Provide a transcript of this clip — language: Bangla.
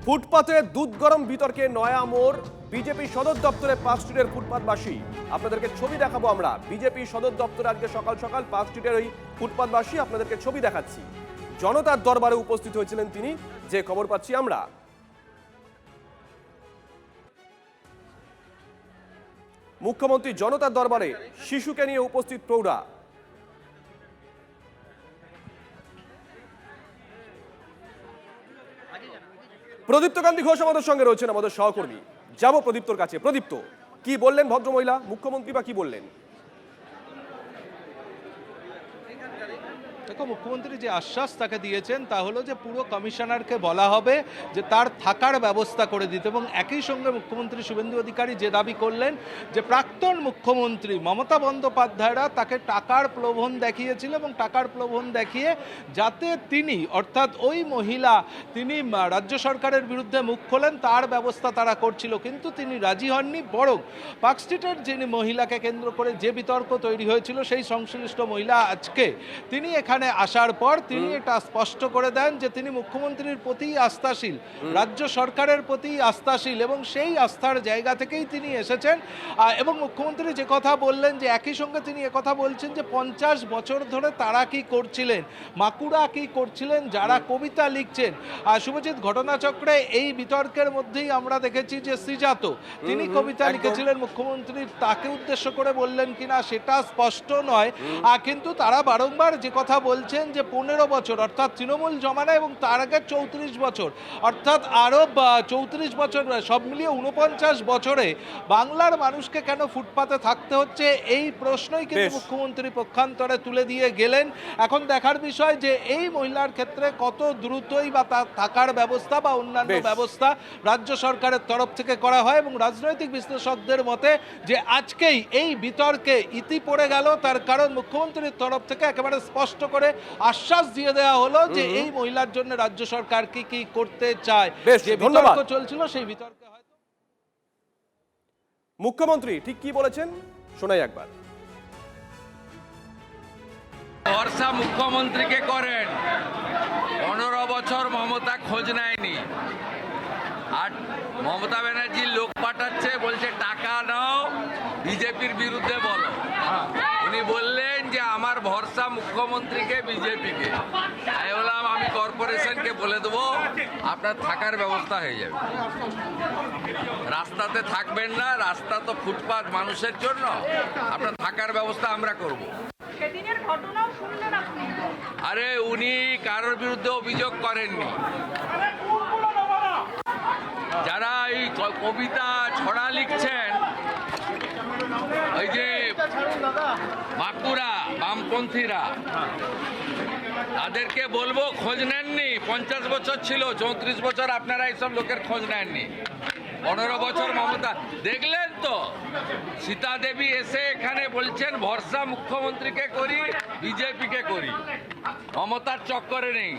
ফুটপাতে দুধ গরম বিতর্কে নয়া মোড় বিজেপি সদর দপ্তরে পার্ক স্ট্রিটের ফুটপাতবাসী। আপনাদেরকে ছবি দেখাবো আমরা। বিজেপি সদর দপ্তরে আজকে সকাল সকাল পার্ক স্ট্রিটের ওই ফুটপাতবাসী, আপনাদেরকে ছবি দেখাচ্ছি। জনতার দরবারে উপস্থিত হয়েছিলেন তিনি, যে খবর পাচ্ছি আমরা। মুখ্যমন্ত্রী জনতার দরবারে শিশুকে নিয়ে উপস্থিত প্রৌঢ়া। প্রদীপ্ত কান্তি ঘোষ আমাদের সঙ্গে রয়েছেন, আমাদের সহকর্মী। যাব প্রদীপ্তর কাছে। প্রদীপ্ত, কি বললেন ভদ্রমহিলা? মুখ্যমন্ত্রী বা কি বললেন? দেখো, মুখ্যমন্ত্রী যে আশ্বাস তাকে দিয়েছেন তা হলো যে পুরো কমিশনারকে বলা হবে যে তার থাকার ব্যবস্থা করে দিতে, এবং একই সঙ্গে মুখ্যমন্ত্রী শুভেন্দু অধিকারী যে দাবি করলেন যে প্রাক্তন মুখ্যমন্ত্রী মমতা বন্দ্যোপাধ্যায়রা তাকে টাকার প্রলোভন দেখিয়েছিল, এবং টাকার প্রলোভন দেখিয়ে যাতে তিনি, অর্থাৎ ওই মহিলা, তিনি রাজ্য সরকারের বিরুদ্ধে মুখ খোলেন তার ব্যবস্থা তারা করছিল, কিন্তু তিনি রাজি হননি। বরং পার্ক স্ট্রিটের যিনি মহিলাকে কেন্দ্র করে যে বিতর্ক তৈরি হয়েছিল, সেই সংশ্লিষ্ট মহিলা আজকে তিনি এখানে আসার পর তিনি এটা স্পষ্ট করে দেন যে তিনি মুখ্যমন্ত্রীর প্রতি আস্থাশীল, রাজ্য সরকারের প্রতি আস্থাশীল, এবং সেই আস্থার জায়গা থেকেই তিনি এসেছেন। এবং মুখ্যমন্ত্রী যে কথা বললেন যে একই সঙ্গে তিনি একথা বলছেন যে 50 বছর ধরে তারা কি করছিলেন, মাকুড়া কি করছিলেন, যারা কবিতা লিখছেন। শুভজিৎ, ঘটনাচক্রে এই বিতর্কের মধ্যেই আমরা দেখেছি যে শ্রীজাত তিনি কবিতা লিখেছিলেন, মুখ্যমন্ত্রী তাকে উদ্দেশ্য করে বললেন কিনা সেটা স্পষ্ট নয়, কিন্তু তারা বারংবার যে কথা বলছেন যে 15 বছর অর্থাৎ তৃণমূল জমানা, এবং তার আগে 34 বছর অর্থাৎ আরো 34 বছর, সব মিলিয়ে 49 বছরে বাংলার মানুষকে কেন ফুটপাতে থাকতে হচ্ছে, এই প্রশ্নই কিন্তু মুখ্যমন্ত্রী পক্ষান্তরে তুলে দিয়ে গেলেন। এখন দেখার বিষয় যে এই মহিলার ক্ষেত্রে কত দ্রুতই বা তার থাকার ব্যবস্থা বা অন্যান্য ব্যবস্থা রাজ্য সরকারের তরফ থেকে করা হয়, এবং রাজনৈতিক বিশ্লেষকদের মতে যে আজকেই এই বিতর্কে ইতি পড়ে গেল, তার কারণ মুখ্যমন্ত্রীর তরফ থেকে একেবারে স্পষ্ট করে আশ্বাস দিয়ে দেওয়া হলো যে এই মহিলার জন্য রাজ্য সরকার কি কি করতে চায়। যে বিতর্ক চলছিল সেই বিতর্কে হয়তো মুখ্যমন্ত্রী ঠিক কি বলেছেন শোনাই একবার। ভরসা মুখ্যমন্ত্রীকে করেন। 15 বছর মমতা খোঁজ নেয়নি, আর মমতা ব্যানার্জি লোক পাঠাচ্ছে, বলছে টাকা নাও, বিজেপির বিরুদ্ধে বলো। উনি বললেন যে আমার ভরসা মুখ্যমন্ত্রীকে, বিজেপিকে। আমি বললাম আমি কর্পোরেশনকে বলে দেবো, আপনার থাকার ব্যবস্থা হয়ে যাবে। রাস্তাতে থাকবেন না, রাস্তা তো ফুটপাত মানুষের জন্য, আপনার থাকার ব্যবস্থা আমরা করব। সেদিনের ঘটনাও শুনলেন আপনি? আরে উনি কারোর বিরুদ্ধে অভিযোগ করেননি। যারা এই কবিতা ছড়া লিখছেন, ওই যে মাকুড়া বামপন্থীরা, তাদেরকে বলবো খোঁজ নেননি। 50 বছর ছিল, 34 বছর আপনারা এইসব লোকের খোঁজ নেননি। 15 বছর মমতা দেখলেন তো, সীতা দেবী এসে এখানে বলছেন ভরসা মুখ্যমন্ত্রীকে করি, বিজেপিকে করি, মমতার চক্করে নেই।